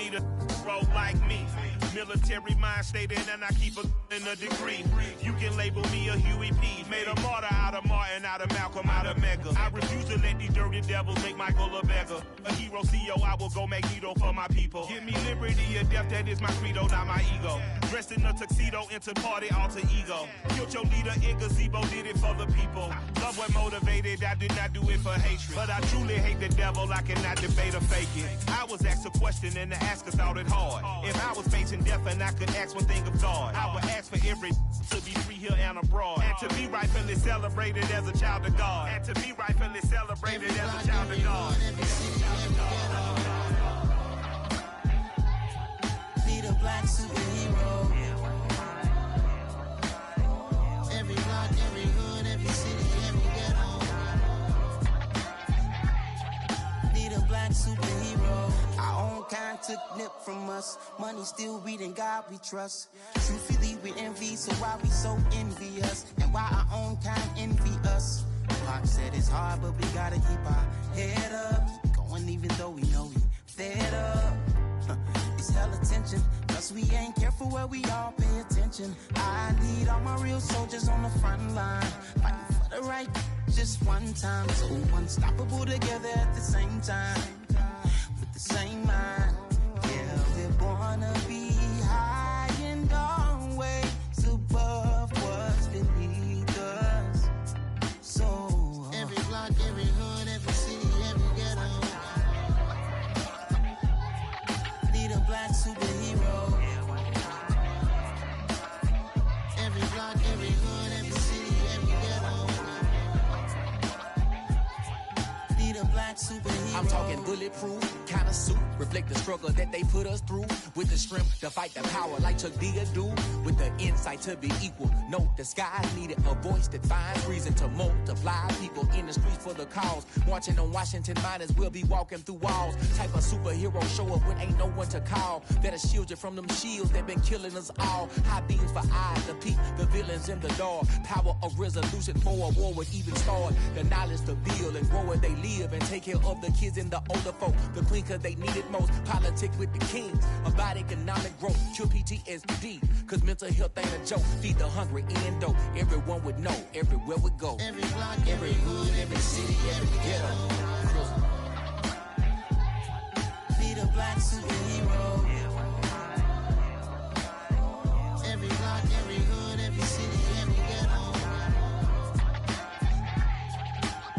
need a roll like me. Military mind stated and I keep in a degree. You can label me a Huey P. Made a martyr out of Martin, out of Malcolm, out of Mega. I refuse to let these dirty devils make Michael a beggar. A hero CEO, I will go Magneto for my people. Give me liberty or death, that is my credo, not my ego. Dressed in a tuxedo, into party, alter ego. Killed your leader in gazebo, did it for the people. Love what motivated, I did not do it for hatred. But I truly hate the devil, I cannot debate or fake it. I was asked a question and the asker thought it hard. If I was facing death and I could ask one thing of God, I would ask for every to be free here and abroad. And to be rightfully celebrated as a child of God. And to be rightfully celebrated as a child of God. Need a black superhero. Every block, every hood, every city, every ghetto. Need a black superhero. Our own kind took nip from us. Money still reading God we trust. Truthfully we envy, so why we so envious? And why our own kind envy us? Pac said it's hard, but we gotta keep our head up. Going even though we know we fed up. It's hell attention, cause we ain't careful where we all pay attention. I need all my real soldiers on the front line, fighting for the right just one time. So unstoppable together at the same time, with the same mind. Yeah, we're gonna be high and always above what's beneath us. So every block, every hood, every city, every ghetto. Need a black superhero. Every block, every hood, every city, every ghetto. Need a black superhero. I'm talking bulletproof kind of suit, reflect the struggle that they put us through. With the strength to fight the power like Chuck D do. With the insight to be equal. Note the sky needed a voice that finds reason to multiply. People in the streets for the cause. Marching on Washington miners will be walking through walls. Type of superhero show up when ain't no one to call. That'll shield you from them shields that been killing us all. High beams for eyes to peek the villains in the dark. Power of resolution for a war would even start. The knowledge to build and grow where they live and take care of the kids and the older folk. The clean cause they need it most. Politics with the kings. About economic growth. Cure PTSD. Cause mental health ain't a joke. Feed the hungry and dope. Everyone would know. Everywhere we go. Every block, every hood, every city, every ghetto. Need a black superhero. Every block, every hood, every city, every ghetto.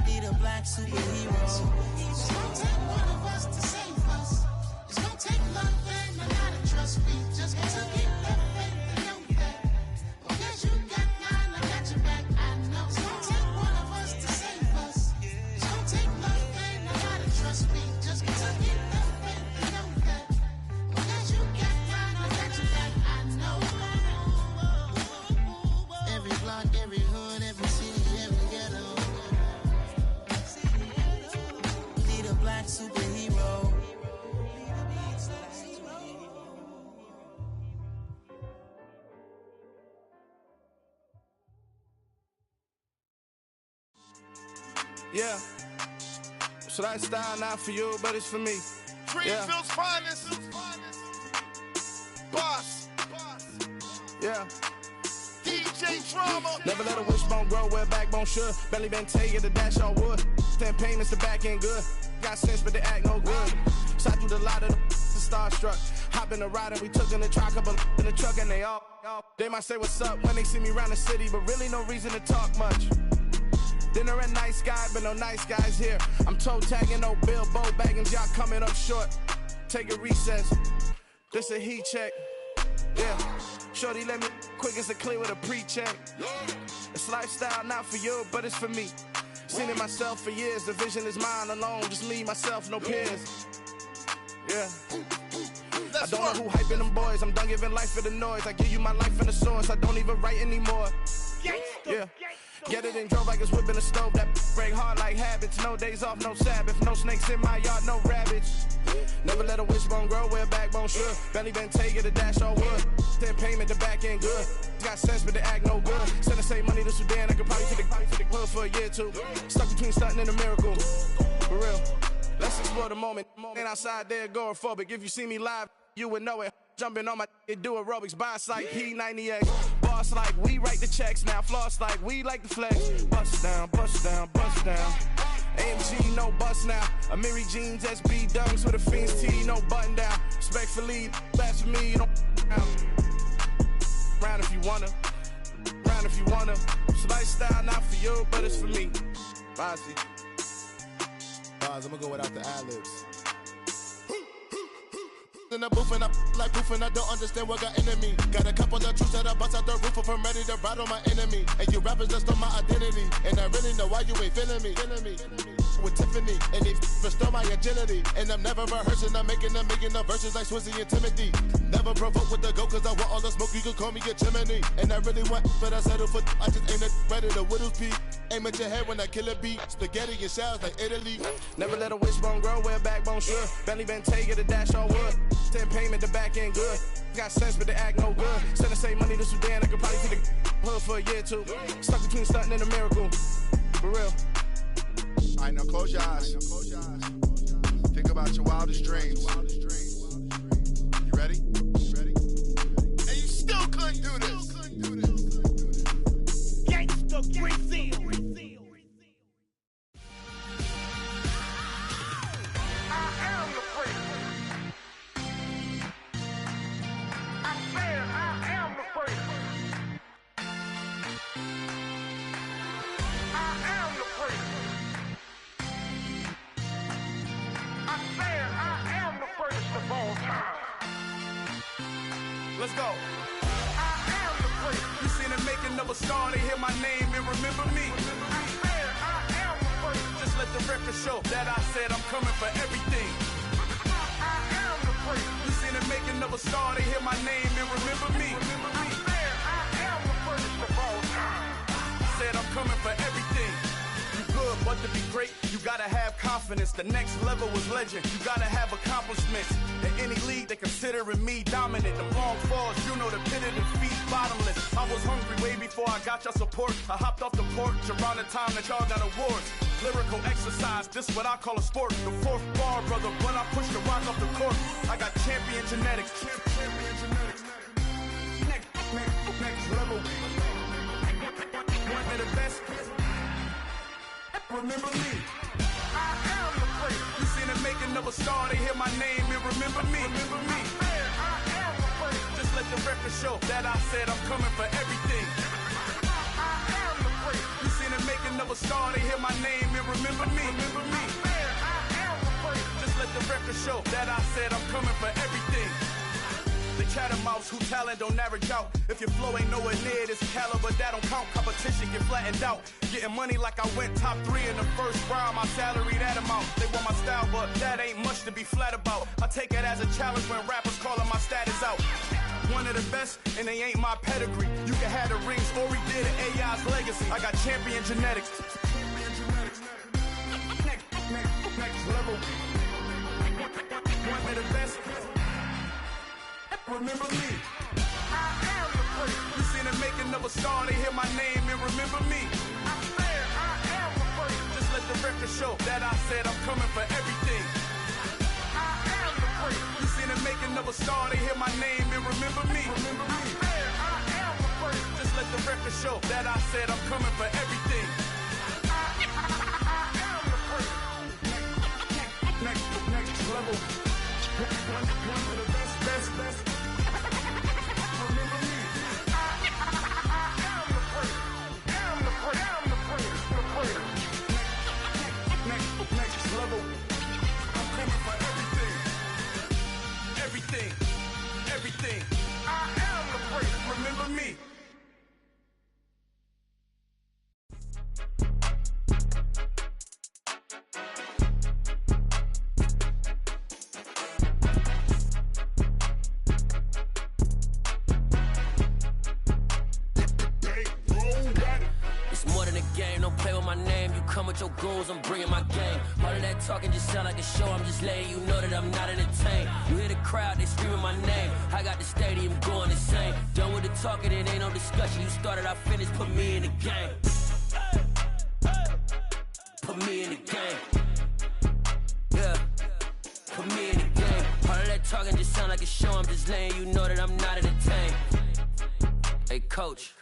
Need a black superhero. It's gonna take one of us to save us. It's gonna take love and a lot of trust. We just got to keep that faith and know that. Because you got mine, I got your back, I know. It's gonna take one of us to save us. It's gonna take love and a lot of trust. We just got to keep that faith and know that. Because you got mine, I got your back, I know. Every block, every hood, every city, every ghetto. Need a black superhero. Yeah. So that style not for you, but it's for me. Greenfield's finest. Boss. Yeah. DJ Drama. Never let a wishbone grow where backbone should. Belly been taking the dash on wood. Stand payments, the back end good. Got sense, but they act no good. So I do the lot of the starstruck. Hop in the ride and we took in the truck, couple in the truck, and they all. They might say what's up when they see me around the city, but really no reason to talk much. Dinner and nice guy, but no nice guys here. I'm toe tagging, no Bilbo baggins, y'all coming up short. Take a recess. This a heat check. Yeah. Shorty let me quick as a clear with a pre-check. It's lifestyle not for you, but it's for me. Seen it myself for years. The vision is mine alone. Just me, myself, no peers. Yeah. I don't know who hyping them boys. I'm done giving life for the noise. I give you my life in the source. I don't even write anymore. Yeah. Get it and drove like it's whipping a stove. That break hard like habits. No days off, no Sabbath. No snakes in my yard, no rabbits. Never let a wishbone grow where backbone should. Belly been taking the dash all wood. Then payment, the back end good. Got sense, but they act no good. Send the same money to Sudan. I could probably take the hood for a year or two. Stuck between stunting and a miracle. For real. Let's explore the moment. Ain't outside there agoraphobic. If you see me live, you would know it. Jumping on my do aerobics, bounce like P90X. Boss like we write the checks now. Floss like we like the flex. Bust down, bust down, bust down. AMG, no bust now. Amiri jeans, SB dunks with a Fiends T, no button down. Respectfully, best for me, you don't down. Round if you wanna, round if you wanna. It's lifestyle, not for you, but it's for me. Bossy. Bars, I'm gonna go without the ad-libs. In the booth and I like proof and I don't understand what got into me. Got a couple of truths that I bust out the roof if I'm ready to ride on my enemy. And you rappers just stole my identity. And I really know why you ain't feeling me. With Tiffany, and they restore my agility. And I'm never rehearsing, I'm making them verses like Swizzy and Timothy. Never provoke with the go, cause I want all the smoke, you can call me a chimney. And I really want, but I settle for, I just ain't ready to Whittles Peak. Aim at your head when I kill a beat. Spaghetti and shells like Italy. Never let a wishbone grow where a backbone should. Bentley Bentayga, the dash all wood. 10 payment, the back end good. Got sense, but the act no good. Send the same money to Sudan, I could probably see the hood for a year or two. Stuck between stunting and a miracle. For real. Alright, now close your eyes. Think about your wildest dreams. You ready? And you still couldn't do this. Gangsta Brazil. Let's go. You seen the making of a star, they hear my name and remember me. Just let the record show that I said I'm coming for everything. You seen the making of a star, they hear my name and remember me. Said I'm coming for everything. You good, but to be great, you gotta have confidence. The next level was legend. You gotta have accomplishments. In any league, they considering me dominant. The long falls, you know the pit of defeat, bottomless. I was hungry way before I got your support. I hopped off the porch around the time that y'all got awards. Lyrical exercise, this what I call a sport. The fourth bar, brother, when I push the rock off the court. I got champion genetics. Next level. One of the best. Remember me. I am the place. You seen the making of a star, they hear my name and remember me. I am the place. Just let the record show that I said I'm coming for everything. I am the place. You seen the making of a star, they hear my name and remember me. I am the place. Just let the record show that I said I'm coming for everything. The chattermouths who talent don't average out. If your flow ain't nowhere near this caliber, that don't count. Competition get flattened out. Getting money like I went top 3 in the first round. My salary that amount. They want my style, but that ain't much to be flat about. I take it as a challenge when rappers calling my status out. One of the best, and they ain't my pedigree. You can have the rings, or we did it, AI's legacy. I got champion genetics. Next level. One of the best. Remember me. I am the place. You seen the making of a star, they hear my name and remember me. I said I am the place. Just let the record show that I said I'm coming for everything. I am the place. You seen the making of a star, they hear my name and remember me. I said I am the place. Just let the record show that I said I'm coming for everything. I am the place. Next level. One of the best. Next level. I'm coming for everything. Everything. I am the place. Remember me. Come with your goons, I'm bringing my game. All of that talking just sound like a show. I'm just letting you know that I'm not entertained. You hear the crowd, they screaming my name. I got the stadium going insane. Done with the talking, it ain't no discussion. You started, I finished, put me in the game. Put me in the game. Yeah. Put me in the game. All of that that talking just sound like a show. I'm just letting you know that I'm not entertained. Hey, coach,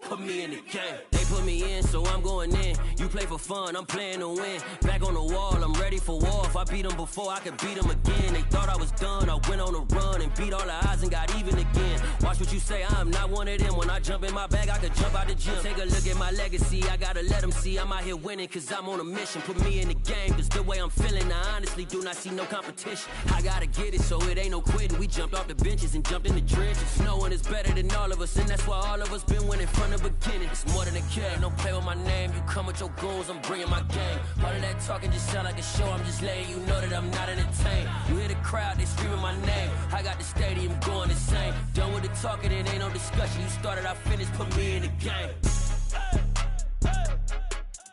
put me in the game. They put me in, so I'm going in. You play for fun, I'm playing to win. Back on the wall, I'm ready for war. If I beat them before, I could beat them again. They thought I was done, I went on a run and beat all the odds and got even again. Watch what you say, I'm not one of them. When I jump in my bag, I could jump out the gym. Take a look at my legacy, I gotta let them see I'm out here winning, cause I'm on a mission. Put me in the game, cause the way I'm feeling, I honestly do not see no competition. I gotta get it, so it ain't no quitting. We jumped off the benches and jumped in the trenches. No one is better than all of us, and that's why all of us been winning from the beginning. It's more than a game, don't play with my name. You come with your goons, I'm bringing my game. All of that talking just sound like a show. I'm just letting you know that I'm not entertained. You hear the crowd, they screaming my name. I got the stadium going insane. Done with the talking, it ain't no discussion. You started, I finished, put me in the game.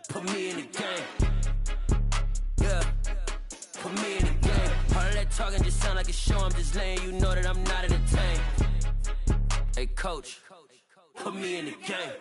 Put me in the game. Yeah, put me in the game. All of that talking just sound like a show. I'm just letting you know that I'm not entertained. Hey, coach, put me in the game.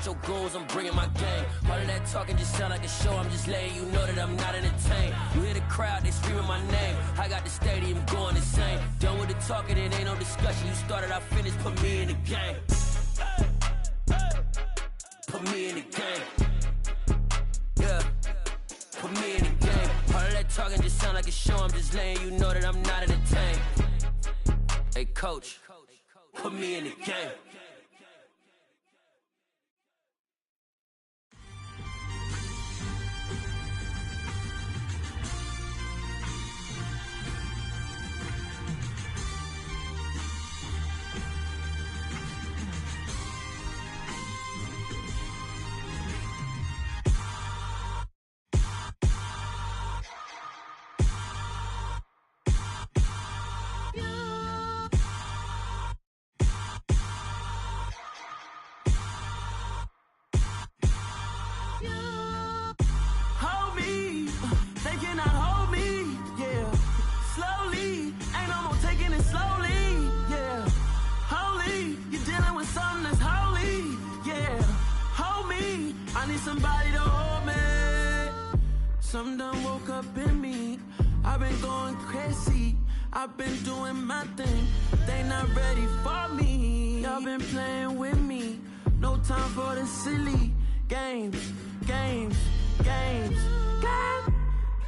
Your goons, I'm bringing my game. All of that talking just sound like a show. I'm just letting you know that I'm not entertained. You hear the crowd, they screaming my name. I got the stadium going insane. Done with the talking, it ain't no discussion. You started, I finished, put me in the game. Put me in the game. Yeah, put me in the game. All of that talking just sound like a show. I'm just letting you know that I'm not entertained. Hey, coach, put me in the game. Somebody to hold me. Something done woke up in me. I've been going crazy. I've been doing my thing. They not ready for me. Y'all been playing with me. No time for the silly games.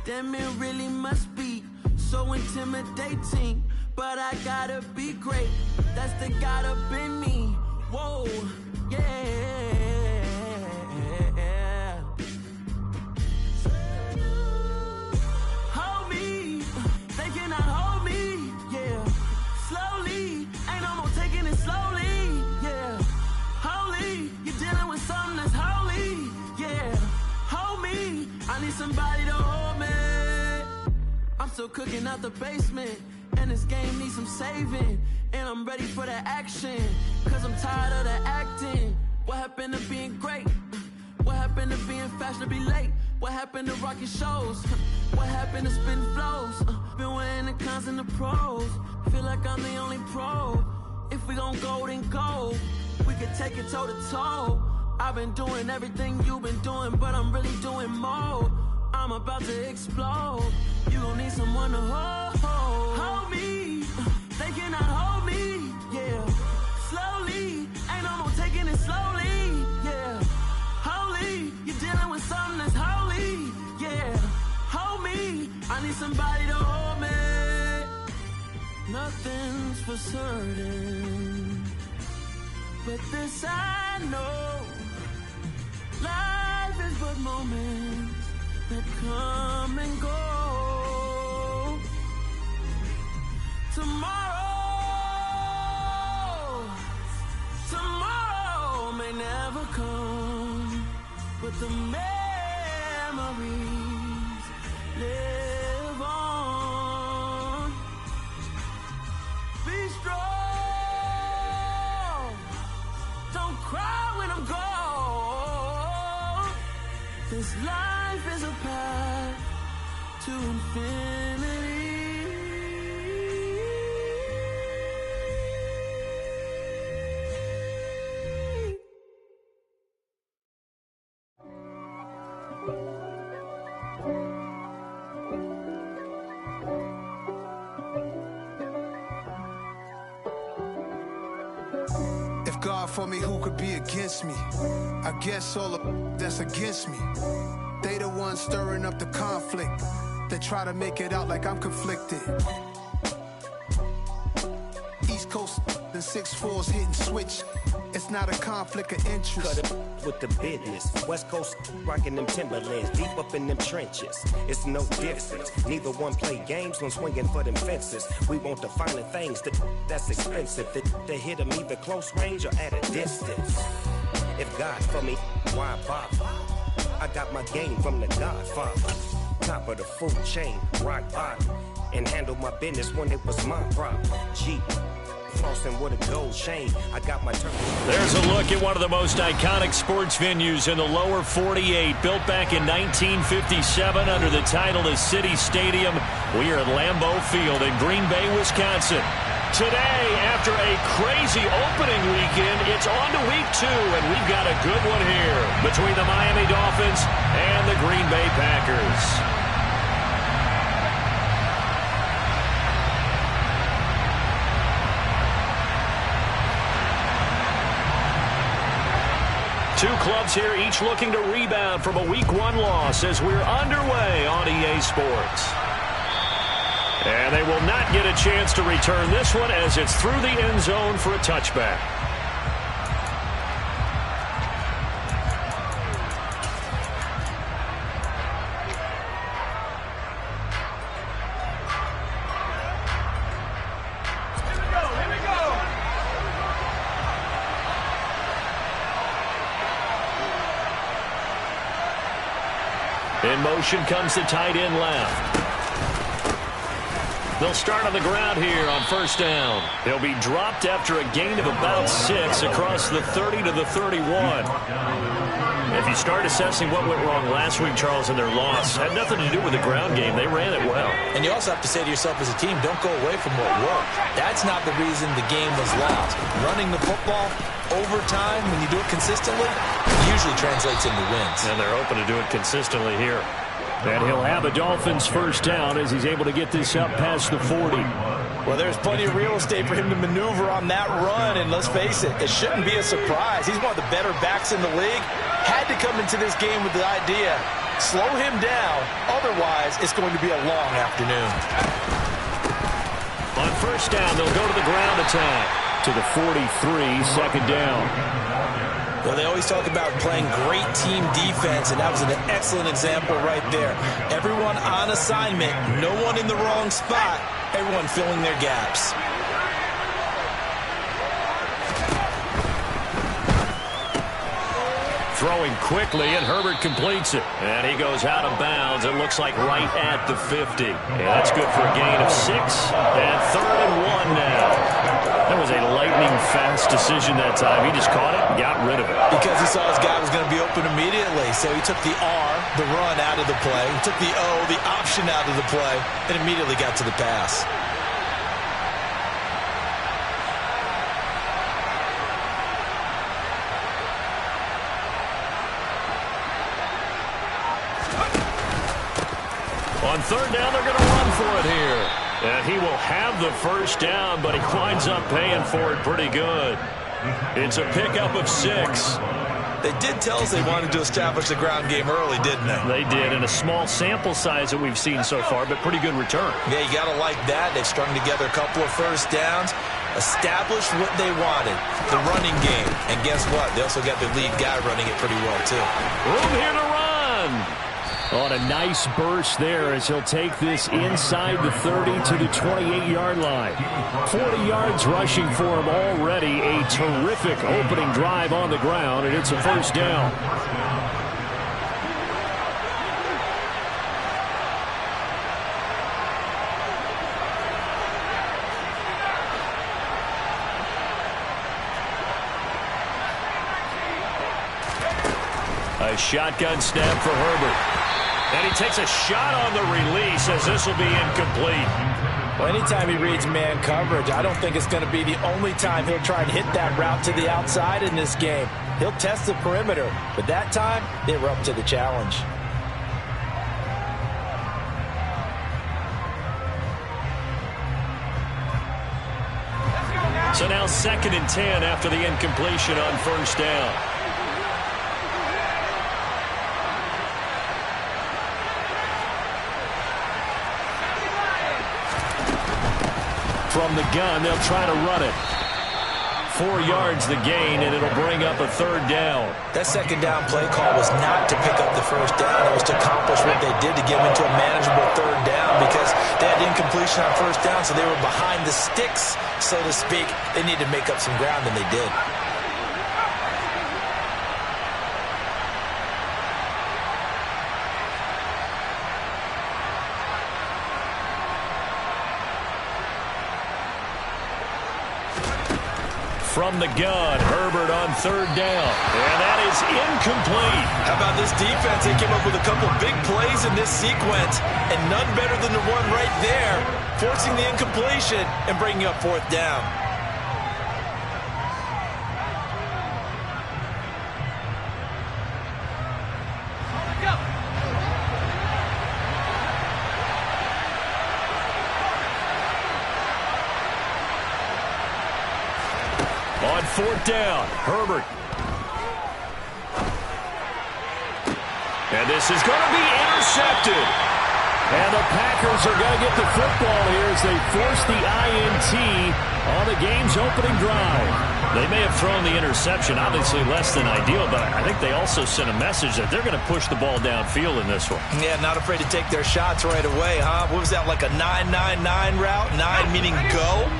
Damn, it really must be so intimidating. But I gotta be great. That's the God up in me. Whoa, yeah. Somebody to hold me. I'm still cooking out the basement, and this game needs some saving. And I'm ready for the action, cause I'm tired of the acting. What happened to being great? What happened to being fashionably late? What happened to rocking shows? What happened to spitting flows? Been weighing the cons and the pros. Feel like I'm the only pro. If we gon' go, then go. We could take it toe to toe. I've been doing everything you've been doing, but I'm really doing more. I'm about to explode. You gon' need someone to hold me. They cannot hold me, yeah. Slowly, ain't no more taking it slowly, yeah. Holy, you're dealing with something that's holy, yeah. Hold me, I need somebody to hold me. Nothing's for certain, but this I know. Life is but moments that come and go. Tomorrow may never come, but the memories live on. This life is a path to infinity. If God for me, who could be against me? I guess all of that's against me. They the ones stirring up the conflict. They try to make it out like I'm conflicted. East Coast and 6'4's hitting switch. It's not a conflict of interest. Cut it with the business. West Coast rocking them Timberlands, deep up in them trenches. It's no difference. Neither one play games when swinging for them fences. We want the finer things that's expensive. They hit them either close range or at a distance. If God for me, why bother? I got my game from the Godfather. Top of the food chain, rock bottom. And handle my business when it was my problem. Jeep. Flossing with a gold chain. I got my turn. There's a look at one of the most iconic sports venues in the lower 48, built back in 1957 under the title of City Stadium. We are at Lambeau Field in Green Bay, Wisconsin. Today, after a crazy opening weekend, it's on to week 2, and we've got a good one here between the Miami Dolphins and the Green Bay Packers. Two clubs here, each looking to rebound from a Week 1 loss as we're underway on EA Sports. And they will not get a chance to return this one as it's through the end zone for a touchback. In motion comes the tight end left. They'll start on the ground here on first down. He'll be dropped after a gain of about 6 across the 30 to the 31. If you start assessing what went wrong last week, Charles, in their loss, had nothing to do with the ground game. They ran it well. And you also have to say to yourself as a team, don't go away from what worked. That's not the reason the game was lost. Running the football over time, when you do it consistently, usually translates into wins. And they're hoping to do it consistently here. And he'll have a Dolphins first down as he's able to get this up past the 40. Well, there's plenty of real estate for him to maneuver on that run, and let's face it, it shouldn't be a surprise. He's one of the better backs in the league. Had to come into this game with the idea, slow him down, otherwise it's going to be a long afternoon. On first down, they'll go to the ground attack to the 43, second down. Well, they always talk about playing great team defense, and that was an excellent example right there. Everyone on assignment, no one in the wrong spot, everyone filling their gaps. Throwing quickly, and Herbert completes it. And he goes out of bounds. It looks like right at the 50. And that's good for a gain of 6. And 3rd and 1 now. That was a lightning-fast decision that time. He just caught it and got rid of it. Because he saw his guy was going to be open immediately. So he took the R, the run, out of the play. He took the O, the option, out of the play, and immediately got to the pass. On third down, they're going to run for it here. And he will have the first down, but he winds up paying for it pretty good. It's a pickup of 6. They did tell us they wanted to establish the ground game early, didn't they? They did, in a small sample size that we've seen so far, but pretty good return. Yeah, you got to like that. They've strung together a couple of first downs, established what they wanted, the running game. And guess what? They also got the lead guy running it pretty well, too. Room here to run. On a nice burst there as he'll take this inside the 30 to the 28-yard line. 40 yards rushing for him already. A terrific opening drive on the ground, and it's a first down. A A shotgun snap for Herbert. And he takes a shot on the release as this will be incomplete. Well, anytime he reads man coverage, I don't think it's going to be the only time he'll try and hit that route to the outside in this game. He'll test the perimeter, but that time they were up to the challenge. So now 2nd and 10 after the incompletion on first down. From the gun, they'll try to run it. 4 yards the gain, and it'll bring up a 3rd down. That 2nd down play call was not to pick up the 1st down. It was to accomplish what they did to get them into a manageable 3rd down because they had incompletion on 1st down, so they were behind the sticks, so to speak. They needed to make up some ground, and they did. From the gun, Herbert on 3rd down. And that is incomplete. How about this defense? They came up with a couple big plays in this sequence, and none better than the one right there, forcing the incompletion and bringing up 4th down. On 4th down, Herbert. And this is going to be intercepted. And the Packers are going to get the football here as they force the INT on the game's opening drive. They may have thrown the interception, obviously less than ideal, but I think they also sent a message that they're going to push the ball downfield in this one. Yeah, not afraid to take their shots right away, huh? What was that, like a 9-9-9 route? 9 meaning go?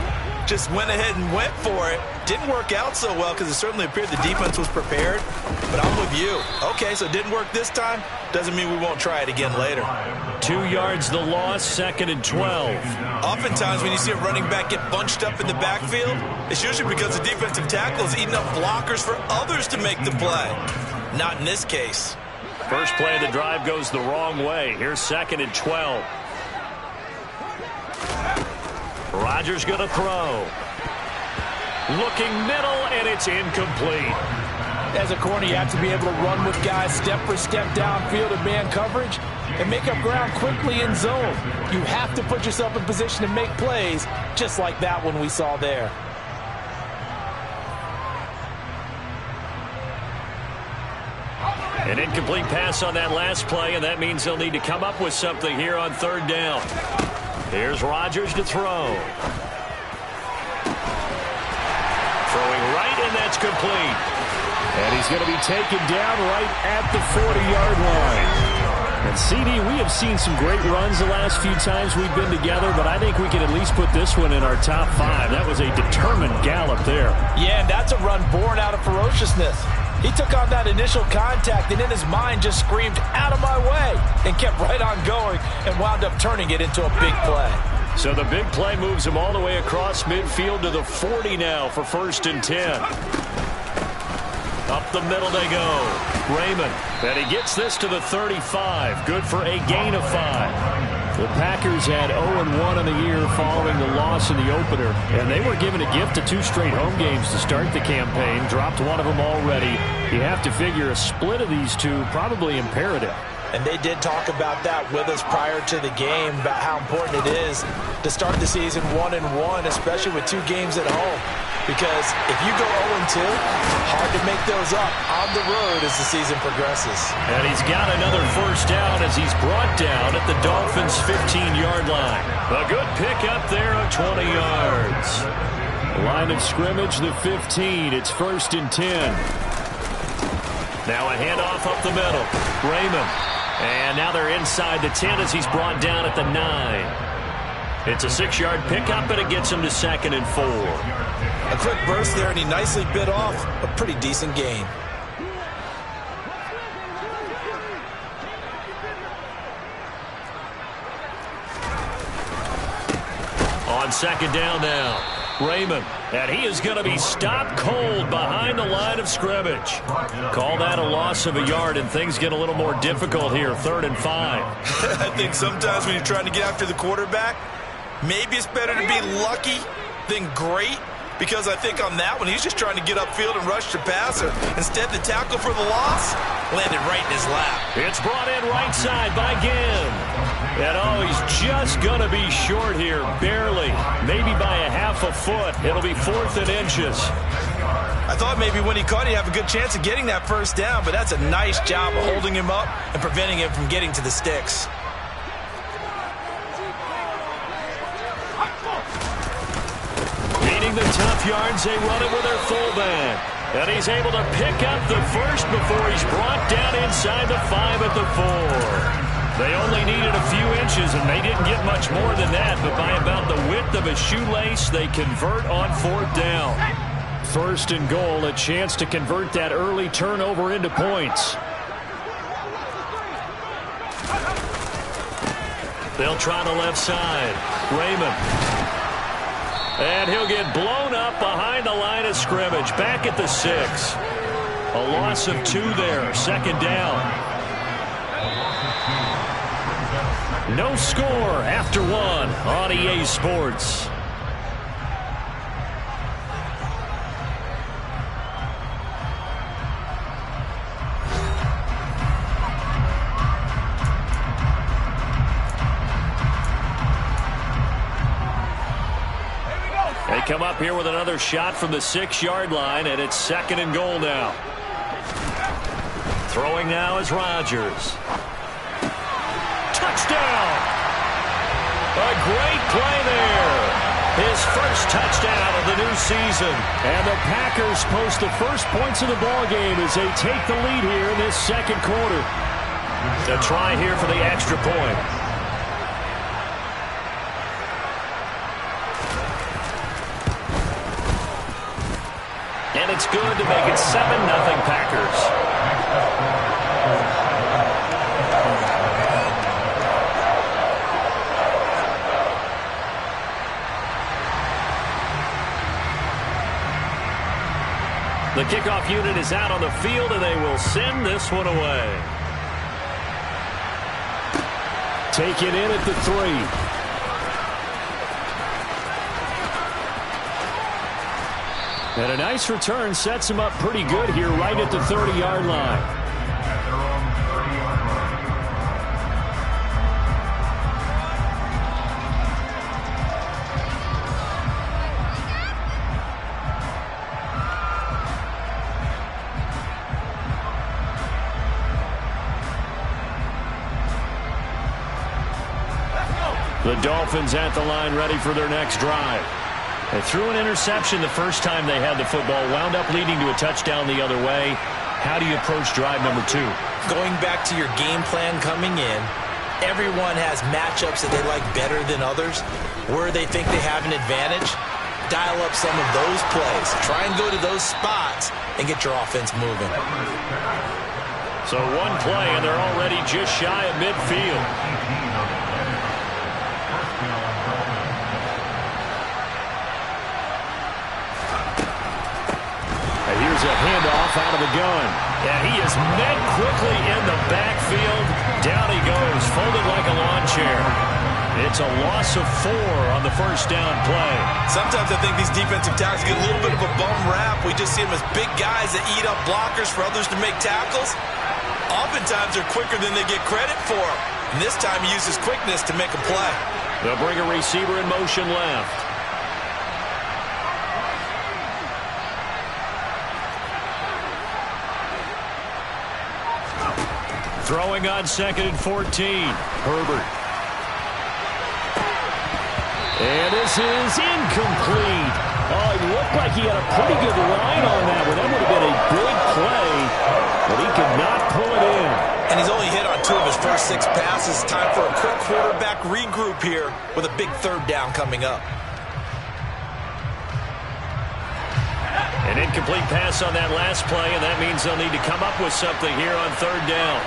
Just went ahead and went for it. Didn't work out so well because it certainly appeared the defense was prepared. But I'm with you. Okay, so it didn't work this time. Doesn't mean we won't try it again later. 2 yards the loss, 2nd and 12. Oftentimes when you see a running back get bunched up in the backfield, it's usually because the defensive tackle is eating up blockers for others to make the play. Not in this case. First play of the drive goes the wrong way. Here's 2nd and 12. Rodgers going to throw. Looking middle, and it's incomplete. As a corner, you have to be able to run with guys step for step downfield in man coverage and make up ground quickly in zone. You have to put yourself in position to make plays, just like that one we saw there. An incomplete pass on that last play, and that means they'll need to come up with something here on 3rd down. Here's Rodgers to throw. Throwing right, and that's complete. And he's going to be taken down right at the 40-yard line. And, CD, we have seen some great runs the last few times we've been together, but I think we can at least put this one in our top 5. That was a determined gallop there. Yeah, and that's a run born out of ferociousness. He took on that initial contact and in his mind just screamed, "Out of my way," and kept right on going and wound up turning it into a big play. So the big play moves him all the way across midfield to the 40 now for 1st and 10. Up the middle they go. Raymond, and he gets this to the 35. Good for a gain of 5. The Packers had 0-1 in the year following the loss in the opener, and they were given a gift of 2 straight home games to start the campaign. Dropped one of them already. You have to figure a split of these two probably imperative. And they did talk about that with us prior to the game, about how important it is to start the season 1-1, especially with 2 games at home. Because if you go 0-2, hard to make those up on the road as the season progresses. And he's got another 1st down as he's brought down at the Dolphins' 15-yard line. A good pick up there of 20 yards. Line of scrimmage, the 15. It's 1st and 10. Now a handoff up the middle. Raymond. And now they're inside the 10 as he's brought down at the 9. It's a 6-yard pickup, and it gets him to 2nd and 4. A quick burst there, and he nicely bit off a pretty decent gain. On 2nd down now, Raymond. And he is going to be stopped cold behind the line of scrimmage. Call that a loss of a yard, and things get a little more difficult here, 3rd and 5. I think sometimes when you're trying to get after the quarterback, maybe it's better to be lucky than great, because I think on that one, he's just trying to get upfield and rush the passer. Instead, the tackle for the loss landed right in his lap. It's brought in right side by Ginn. And he's just going to be short here, barely, maybe by a half a foot. It'll be 4th and inches. I thought maybe when he caught it, he'd have a good chance of getting that first down, but that's a nice job of holding him up and preventing him from getting to the sticks. Needing the tough yards, they run it with their fullback. And he's able to pick up the first before he's brought down inside the 5 at the 4. They only needed a few inches, and they didn't get much more than that, but by about the width of a shoelace, they convert on 4th down. 1st and goal, a chance to convert that early turnover into points. They'll try the left side. Raymond. And he'll get blown up behind the line of scrimmage, back at the 6. A loss of 2 there, 2nd down. No score after 1 on EA Sports. They come up here with another shot from the 6-yard line, and it's 2nd and goal now. Throwing now is Rodgers. Touchdown! A great play there. His first touchdown of the new season. And the Packers post the first points of the ballgame as they take the lead here in this 2nd quarter. A try here for the extra point. And it's good to make it 7-0 Packers. The kickoff unit is out on the field, and they will send this one away. Take it in at the 3. And a nice return sets him up pretty good here right at the 30-yard line. The Dolphins at the line ready for their next drive. They threw an interception the first time they had the football, wound up leading to a touchdown the other way. How do you approach drive number 2? Going back to your game plan coming in, everyone has matchups that they like better than others. Where they think they have an advantage, dial up some of those plays. Try and go to those spots and get your offense moving. So one play, and they're already just shy of midfield. Here's a handoff out of the gun. And he is met quickly in the backfield. Down he goes, folded like a lawn chair. It's a loss of 4 on the first down play. Sometimes I think these defensive tackles get a little bit of a bum rap. We just see them as big guys that eat up blockers for others to make tackles. Oftentimes they're quicker than they get credit for. And this time he uses quickness to make a play. They'll bring a receiver in motion left. Throwing on 2nd and 14. Herbert. And this is incomplete. Oh, it looked like he had a pretty good line on that one. That would have been a big play, but he could not pull it in. And he's only hit on 2 of his first 6 passes. Time for a quick quarterback regroup here with a big 3rd down coming up. An incomplete pass on that last play, and that means they'll need to come up with something here on 3rd down.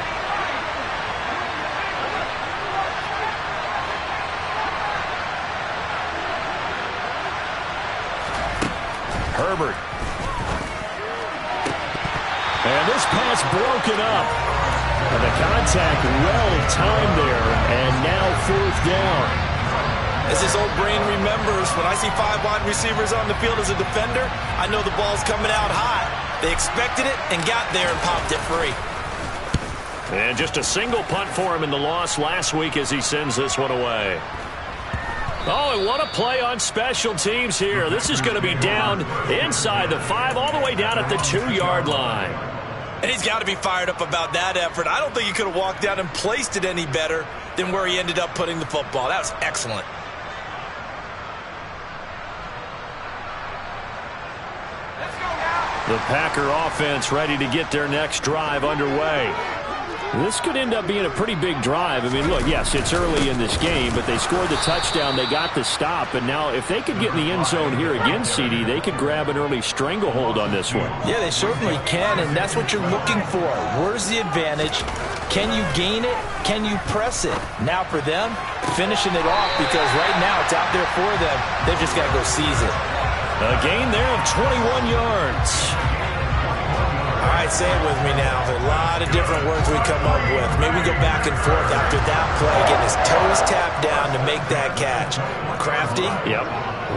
Herbert. And this pass broken up. And the contact well-timed there, and now 4th down. As his old brain remembers, when I see 5 wide receivers on the field as a defender, I know the ball's coming out hot. They expected it and got there and popped it free. And just a single punt for him in the loss last week as he sends this one away. Oh, and what a play on special teams here. This is going to be down inside the 5, all the way down at the 2-yard line. And he's got to be fired up about that effort. I don't think he could have walked down and placed it any better than where he ended up putting the football. That was excellent. The Packer offense ready to get their next drive underway. This could end up being a pretty big drive. I mean, look, yes, it's early in this game, but they scored the touchdown. They got the stop. And now if they could get in the end zone here again, CD, they could grab an early stranglehold on this one. Yeah, they certainly can, and that's what you're looking for. Where's the advantage? Can you gain it? Can you press it? Now for them, finishing it off, because right now it's out there for them. They've just got to go seize it. A gain there of 21 yards. All right, say it with me now. A lot of different words we come up with. Maybe we go back and forth after that play, getting his toes tapped down to make that catch. Crafty. Yep.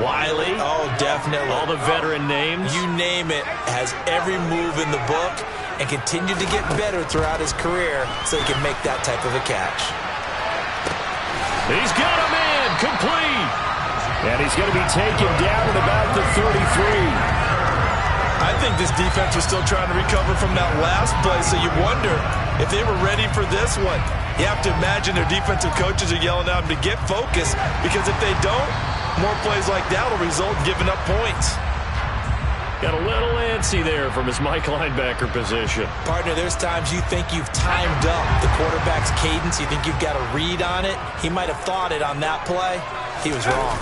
Wiley. Oh, definitely. All the veteran names. You name it. Has every move in the book and continued to get better throughout his career so he can make that type of a catch. He's got a man. Complete. And he's going to be taken down at about the 33. I think this defense was still trying to recover from that last play, so you wonder if they were ready for this one. You have to imagine their defensive coaches are yelling at them to get focused, because if they don't, more plays like that will result in giving up points. Got a little antsy there from his Mike linebacker position. Partner, there's times you think you've timed up the quarterback's cadence. You think you've got a read on it. He might have thought it on that play. He was wrong.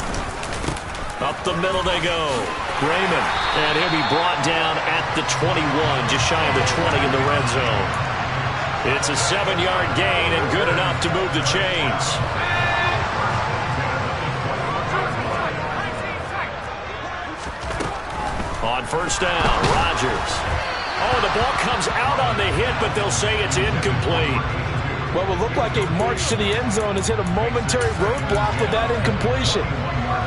Up the middle they go. Raymond, and he'll be brought down at the 21, just shy of the 20 in the red zone. It's a 7-yard gain and good enough to move the chains. On 1st down, Rodgers. Oh, the ball comes out on the hit, but they'll say it's incomplete. What will look like a march to the end zone has hit a momentary roadblock with that incompletion.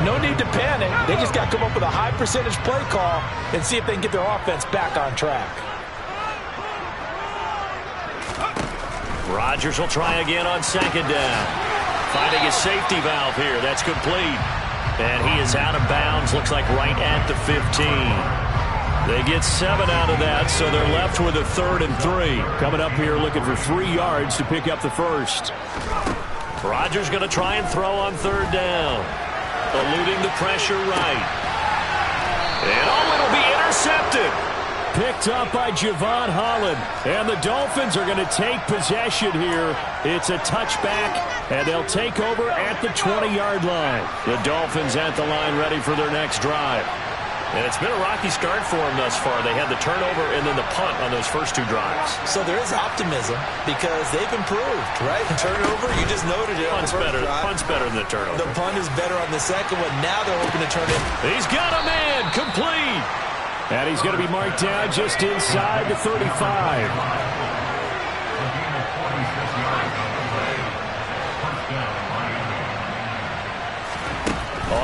No need to panic. They just got to come up with a high percentage play call and see if they can get their offense back on track. Rodgers will try again on 2nd down. Finding a safety valve here. That's complete. And he is out of bounds. Looks like right at the 15. They get 7 out of that, so they're left with a 3rd and 3. Coming up here looking for 3 yards to pick up the first. Rodgers going to try and throw on 3rd down. Eluding the pressure right. And oh, it'll be intercepted. Picked up by Javon Holland. And the Dolphins are going to take possession here. It's a touchback, and they'll take over at the 20-yard line. The Dolphins at the line ready for their next drive. And it's been a rocky start for them thus far. They had the turnover and then the punt on those first 2 drives. So there is optimism because they've improved, right? Turnover, you just noted it. Punt's better than the turnover. The punt is better on the second one. Now they're hoping to turn it. He's got a man. Complete. And he's going to be marked down just inside the 35.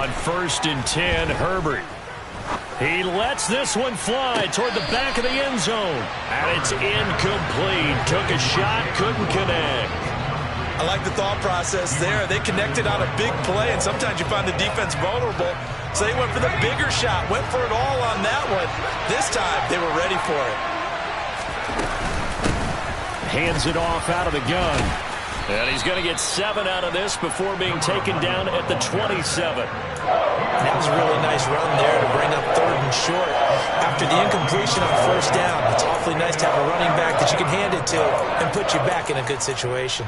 On 1st and 10, Herbert. He lets this one fly toward the back of the end zone. And it's incomplete. Took a shot, couldn't connect. I like the thought process there. They connected on a big play, and sometimes you find the defense vulnerable. So they went for the bigger shot, went for it all on that one. This time, they were ready for it. Hands it off out of the gun. And he's going to get 7 out of this before being taken down at the 27. That was a really nice run there to bring up 3rd and short. After the incompletion on 1st down, it's awfully nice to have a running back that you can hand it to and put you back in a good situation.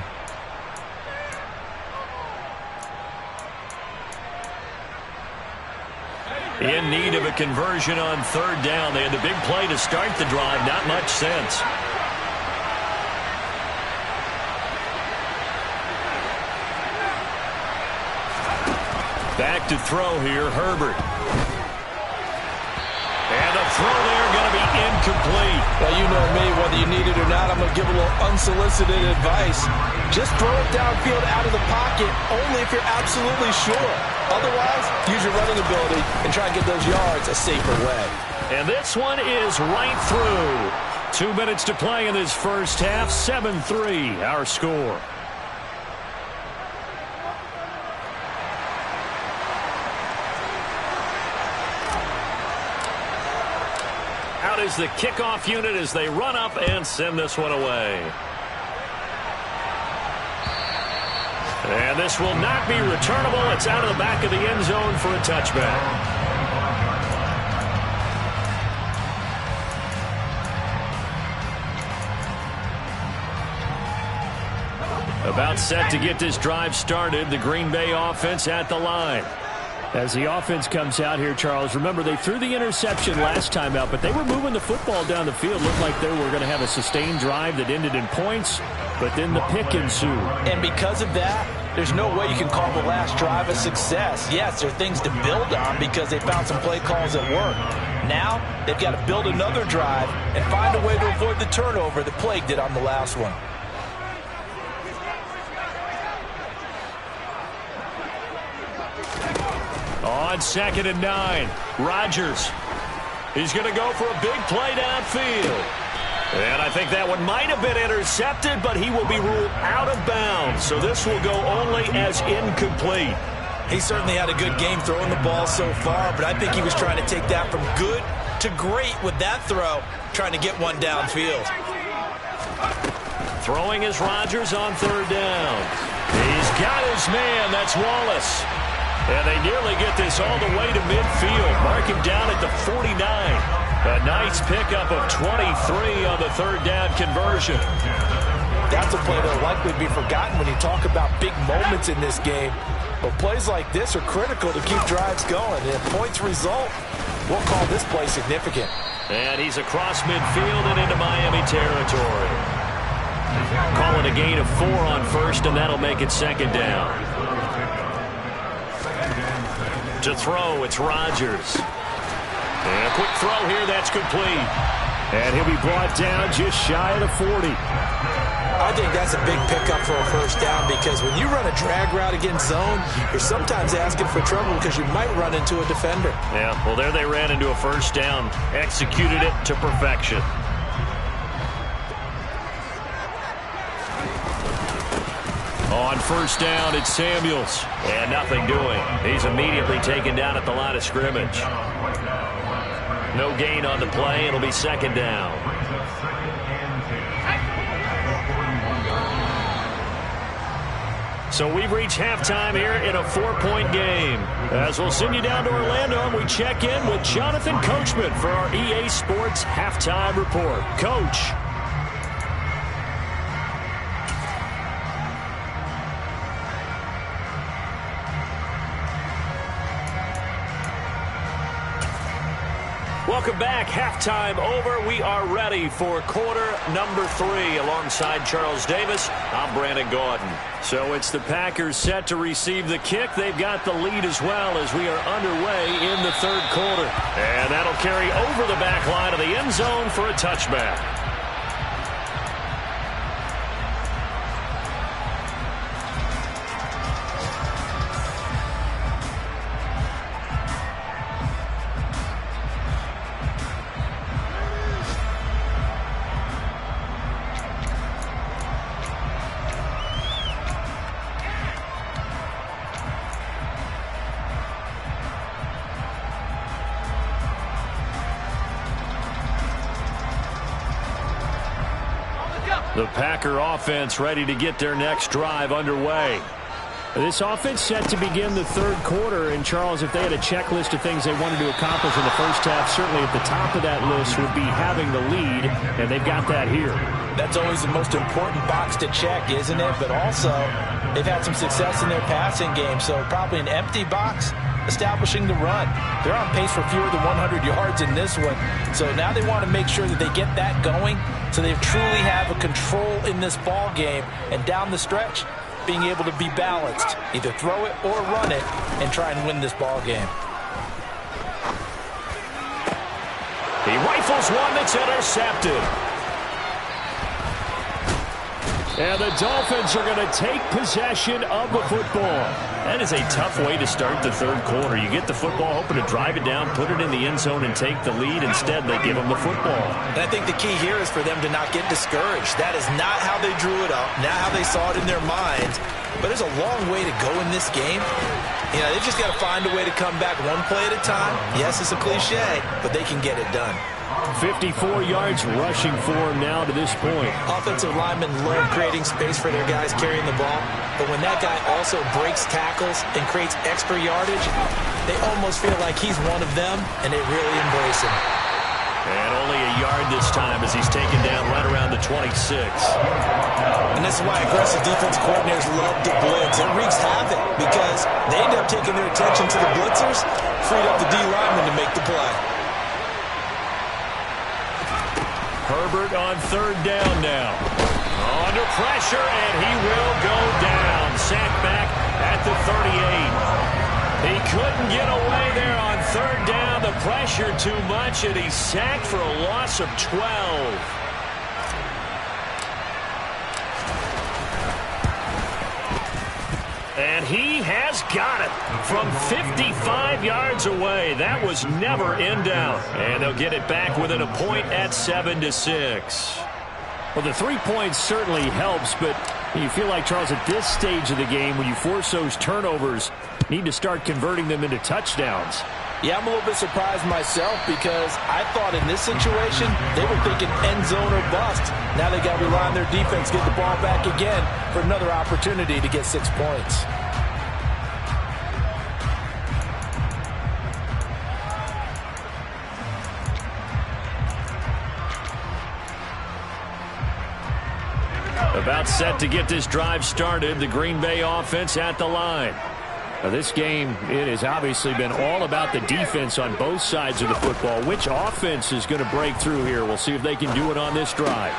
In need of a conversion on 3rd down. They had the big play to start the drive. Not much sense. Back to throw here, Herbert. And the throw there going to be incomplete. Well, you know me, whether you need it or not, I'm going to give a little unsolicited advice. Just throw it downfield out of the pocket, only if you're absolutely sure. Otherwise, use your running ability and try and get those yards a safer way. And this one is right through. 2 minutes to play in this first half. 7-3, our score. Out is the kickoff unit as they run up and send this one away. And this will not be returnable. It's out of the back of the end zone for a touchback. About set to get this drive started. The Green Bay offense at the line. As the offense comes out here, Charles, remember they threw the interception last time out, but they were moving the football down the field. Looked like they were going to have a sustained drive that ended in points, but then the pick ensued. And because of that, there's no way you can call the last drive a success. Yes, there are things to build on because they found some play calls that work. Now, they've got to build another drive and find a way to avoid the turnover that plagued it on the last one. On 2nd and 9, Rodgers. He's going to go for a big play downfield. And I think that one might have been intercepted, but he will be ruled out of bounds. So this will go only as incomplete. He certainly had a good game throwing the ball so far, but I think he was trying to take that from good to great with that throw, trying to get one downfield. Throwing is Rodgers on 3rd down. He's got his man. That's Wallace. And they nearly get this all the way to midfield. Mark him down at the 49. A nice pickup of 23 on the 3rd down conversion. That's a play that will likely be forgotten when you talk about big moments in this game. But plays like this are critical to keep drives going. And if points result, we'll call this play significant. And he's across midfield and into Miami territory. Call it a gain of 4 on 1st, and that'll make it 2nd down. To throw, it's Rodgers. And a quick throw here, that's complete. And he'll be brought down just shy of the 40. I think that's a big pickup for a 1st down because when you run a drag route against zone, you're sometimes asking for trouble because you might run into a defender. Yeah, well, there they ran into a 1st down. Executed it to perfection. On 1st down, it's Samuels. And nothing doing. He's immediately taken down at the line of scrimmage. No gain on the play. It'll be 2nd down. So we've reached halftime here in a 4-point game. As we'll send you down to Orlando, and we check in with Jonathan Coachman for our EA Sports Halftime Report. Coach. Welcome back. Halftime over. We are ready for quarter number 3. Alongside Charles Davis, I'm Brandon Gaudin. So it's the Packers set to receive the kick. They've got the lead as well as we are underway in the 3rd quarter. And that'll carry over the back line of the end zone for a touchback. The Packer offense ready to get their next drive underway. This offense set to begin the 3rd quarter. And, Charles, if they had a checklist of things they wanted to accomplish in the first half, certainly at the top of that list would be having the lead, and they've got that here. That's always the most important box to check, isn't it? But also, they've had some success in their passing game, so probably an empty box establishing the run. They're on pace for fewer than 100 yards in this one. So now they want to make sure that they get that going so they truly have a control in this ball game. And down the stretch, being able to be balanced. Either throw it or run it and try and win this ball game. He rifles one that's intercepted. And the Dolphins are going to take possession of the football. That is a tough way to start the third quarter. You get the football, hoping to drive it down, put it in the end zone, and take the lead. Instead, they give them the football. And I think the key here is for them to not get discouraged. That is not how they drew it up, not how they saw it in their minds. But there's a long way to go in this game. You know, they've just got to find a way to come back one play at a time. Yes, it's a cliche, but they can get it done. 54 yards rushing for him now to this point. Offensive linemen love creating space for their guys carrying the ball, but when that guy also breaks tackles and creates extra yardage, they almost feel like he's one of them, and they really embrace him. And only a yard this time as he's taken down right around the 26. And this is why aggressive defense coordinators love to blitz. It wreaks havoc because they end up taking their attention to the blitzers, freed up the D lineman to make the play. Herbert on third down now. Under pressure, and he will go down. Sacked back at the 38. He couldn't get away there on third down. The pressure too much, and he's sacked for a loss of 12. And he has got it from 55 yards away. That was never in doubt. And they'll get it back within a point at 7-6. Well, the 3 points certainly helps, but you feel like, Charles, at this stage of the game, when you force those turnovers, need to start converting them into touchdowns. Yeah, I'm a little bit surprised myself because I thought in this situation they were thinking end zone or bust. Now they got to rely on their defense, get the ball back again for another opportunity to get 6 points. About set to get this drive started. The Green Bay offense at the line. Now, this game, it has obviously been all about the defense on both sides of the football. Which offense is going to break through here? We'll see if they can do it on this drive.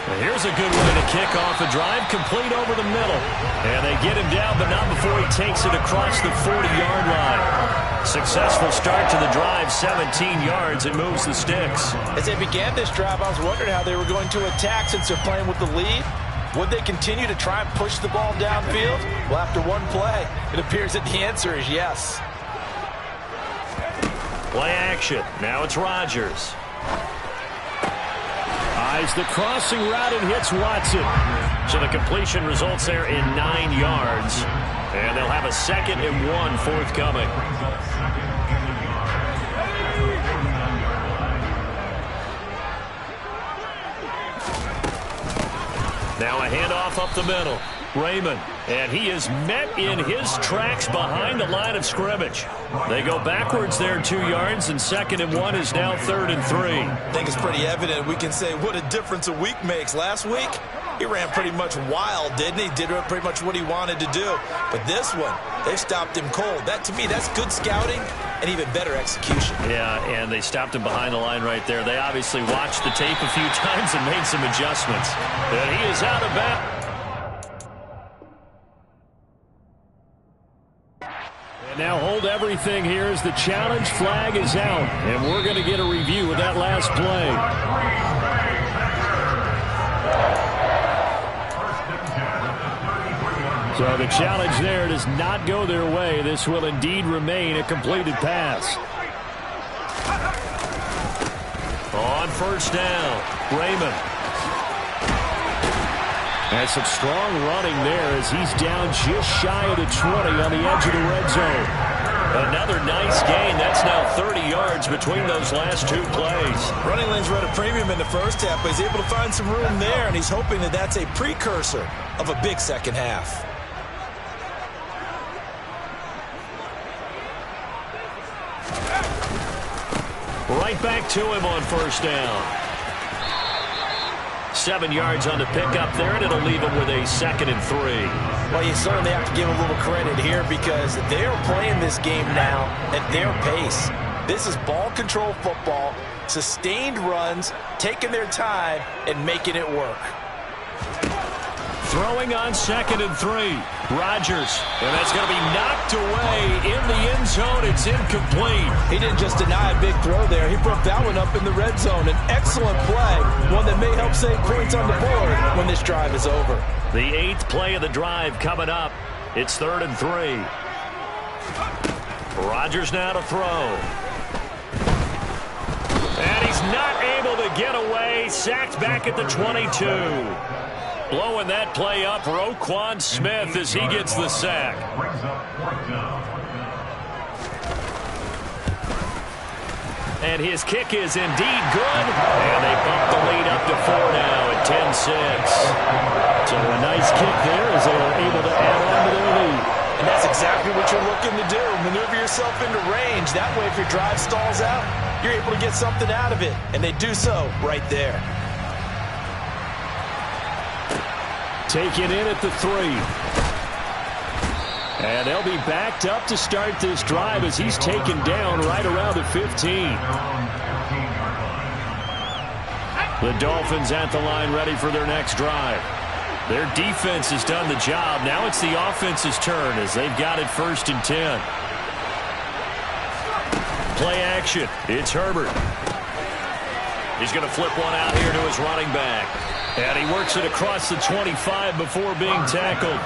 Now, here's a good way to kick off a drive, complete over the middle. And they get him down, but not before he takes it across the 40-yard line. Successful start to the drive, 17 yards, and moves the sticks. As they began this drive, I was wondering how they were going to attack since they're playing with the lead. Would they continue to try and push the ball downfield? Well, after one play, it appears that the answer is yes. Play action. Now it's Rodgers. Eyes the crossing route and hits Watson. So the completion results there in 9 yards. And they'll have a 2nd and 1 forthcoming. Now a handoff up the middle. Raymond, and he is met in his tracks behind the line of scrimmage. They go backwards there 2 yards, and 2nd and 1 is now 3rd and 3. I think it's pretty evident. We can say what a difference a week makes. Last week, he ran pretty much wild, didn't he? Did pretty much what he wanted to do. But this one, they stopped him cold. That, to me, that's good scouting and even better execution. Yeah, and they stopped him behind the line right there. They obviously watched the tape a few times and made some adjustments. And he is out of bounds. And now hold everything here as the challenge flag is out. And we're going to get a review of that last play. So the challenge there does not go their way. This will indeed remain a completed pass. On first down, Raymond. And some strong running there as he's down just shy of the 20 on the edge of the red zone. Another nice gain. That's now 30 yards between those last 2 plays. Running lanes were at a premium in the first half, but he's able to find some room there, and he's hoping that that's a precursor of a big second half. Right back to him on first down. 7 yards on the pickup there, and it'll leave him with a 2nd and 3. Well, you certainly have to give a little credit here because they're playing this game now at their pace. This is ball control football, sustained runs, taking their time, and making it work. Throwing on 2nd and 3. Rodgers. And that's going to be knocked away in the end zone. It's incomplete. He didn't just deny a big throw there. He broke that one up in the red zone. An excellent play. One that may help save points on the board when this drive is over. The 8th play of the drive coming up. It's 3rd and 3. Rodgers now to throw. And he's not able to get away. Sacked back at the 22. Blowing that play up, Roquan Smith as he gets the sack. And his kick is indeed good. And they bump the lead up to 4 now at 10-6. So a nice kick there as they are able to add on to their lead. And that's exactly what you're looking to do. Maneuver yourself into range. That way, if your drive stalls out, you're able to get something out of it. And they do so right there. Taken in at the 3. And they'll be backed up to start this drive as he's taken down right around the 15. The Dolphins at the line ready for their next drive. Their defense has done the job. Now it's the offense's turn as they've got it 1st and 10. Play action. It's Herbert. He's going to flip one out here to his running back. And he works it across the 25 before being tackled.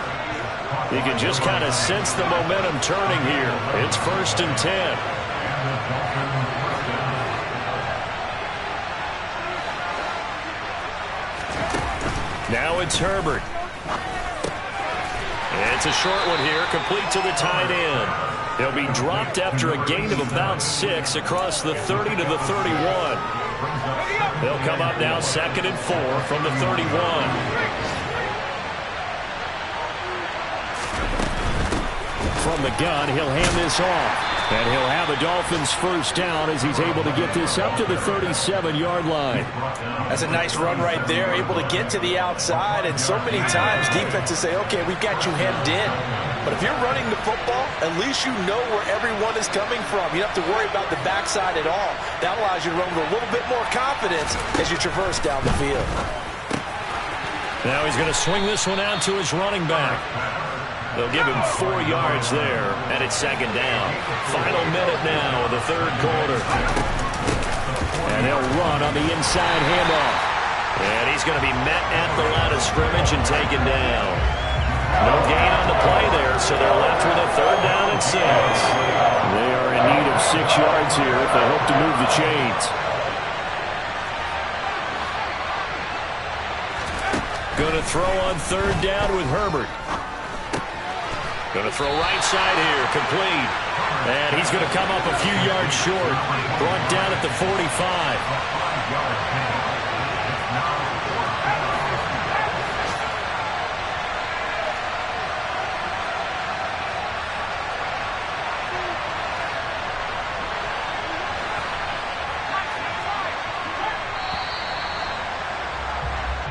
You can just kind of sense the momentum turning here. It's 1st and 10. Now it's Herbert. It's a short one here, complete to the tight end. He'll be dropped after a gain of about 6 across the 30 to the 31. They'll come up now 2nd and 4 from the 31. From the gun, he'll hand this off. And he'll have a Dolphins 1st down as he's able to get this up to the 37-yard line. That's a nice run right there, able to get to the outside. And so many times defenses say, okay, we've got you hemmed in. But if you're running the football, at least you know where everyone is coming from. You don't have to worry about the backside at all. That allows you to run with a little bit more confidence as you traverse down the field. Now he's going to swing this one out to his running back. They'll give him 4 yards there, and it's 2nd down. Final minute now of the 3rd quarter. And they'll run on the inside handoff. And he's going to be met at the line of scrimmage and taken down. No gain on the play there, so they're left with a 3rd down and 6. They are in need of 6 yards here if they hope to move the chains. Going to throw on 3rd down with Herbert. Going to throw right side here, complete. And he's going to come up a few yards short. Brought down at the 45.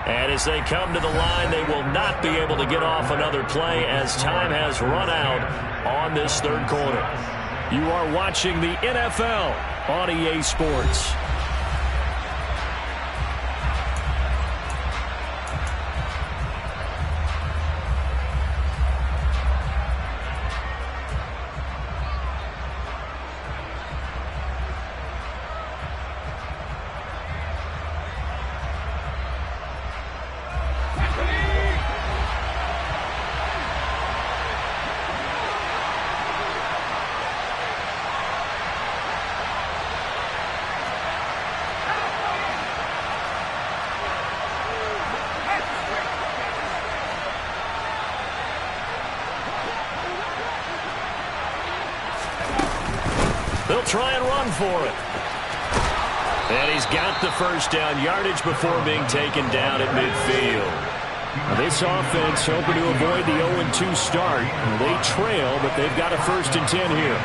And as they come to the line, they will not be able to get off another play as time has run out on this 3rd quarter. You are watching the NFL on EA Sports. They'll try and run for it. And he's got the 1st down yardage before being taken down at midfield. This offense hoping to avoid the 0-2 start. They trail, but they've got a 1st and 10 here.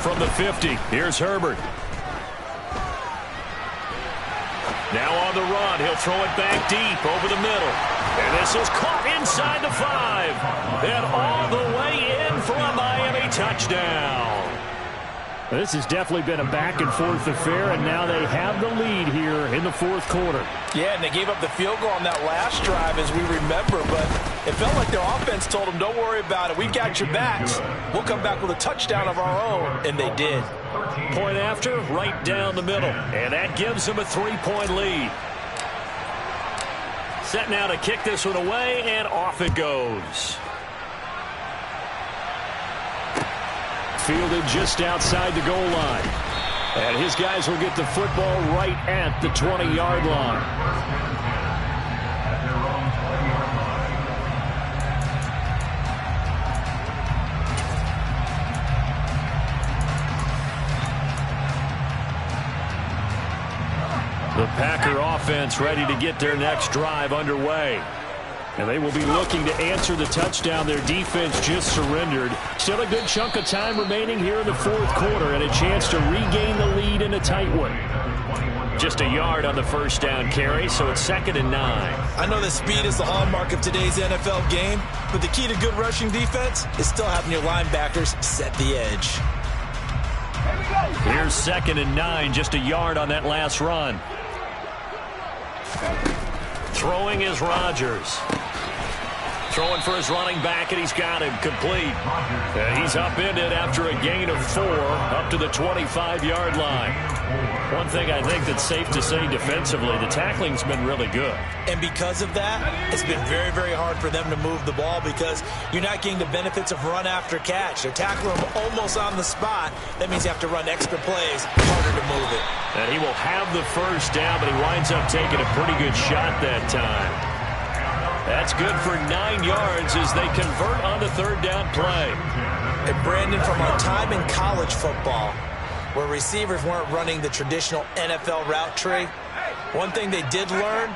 From the 50, here's Herbert. Now on the run, he'll throw it back deep over the middle. And this is caught inside the 5. And all the way in for a Miami touchdown. This has definitely been a back-and-forth affair, and now they have the lead here in the fourth quarter. Yeah, and they gave up the field goal on that last drive, as we remember, but it felt like their offense told them, don't worry about it. We've got your backs. We'll come back with a touchdown of our own, and they did. Point after, right down the middle, and that gives them a 3-point lead. Set now to kick this one away, and off it goes. Fielded just outside the goal line. And his guys will get the football right at the 20-yard line. The Packer offense ready to get their next drive underway. And they will be looking to answer the touchdown their defense just surrendered. Still a good chunk of time remaining here in the fourth quarter and a chance to regain the lead in a tight one. Just a yard on the first down carry, so it's 2nd and 9. I know that speed is the hallmark of today's NFL game, but the key to good rushing defense is still having your linebackers set the edge. Here's 2nd and 9, just a yard on that last run. Throwing is Rodgers. Throwing for his running back, and he's got him complete. And he's upended after a gain of 4 up to the 25-yard line. One thing I think that's safe to say defensively, the tackling's been really good. And because of that, it's been very, very hard for them to move the ball because you're not getting the benefits of run after catch. They're tackling him almost on the spot. That means you have to run extra plays, harder to move it. And he will have the first down, but he winds up taking a pretty good shot that time. That's good for 9 yards as they convert on the third down play. And Brandon, from our time in college football, where receivers weren't running the traditional NFL route tree, one thing they did learn,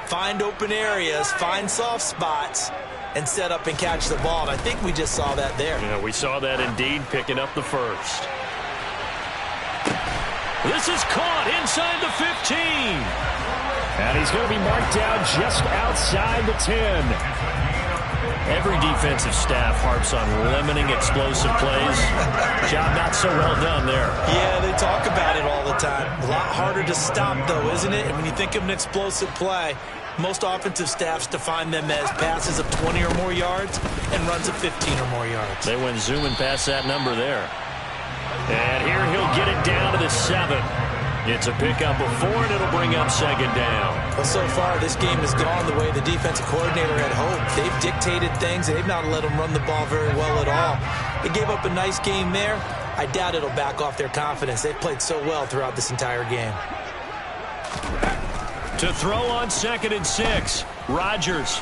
find open areas, find soft spots, and set up and catch the ball. And I think we just saw that there. Yeah, we saw that indeed, picking up the first. This is caught inside the 15. And he's going to be marked down just outside the 10. Every defensive staff harps on limiting explosive plays. Job not so well done there. Yeah, they talk about it all the time. A lot harder to stop, though, isn't it? And when you think of an explosive play, most offensive staffs define them as passes of 20 or more yards and runs of 15 or more yards. They went zooming past that number there. And here he'll get it down to the 7. It's a pickup of 4, and it'll bring up 2nd down. Well, so far, this game has gone the way the defensive coordinator had hoped. They've dictated things. They've not let them run the ball very well at all. They gave up a nice game there. I doubt it'll back off their confidence. They've played so well throughout this entire game. To throw on 2nd and 6, Rodgers.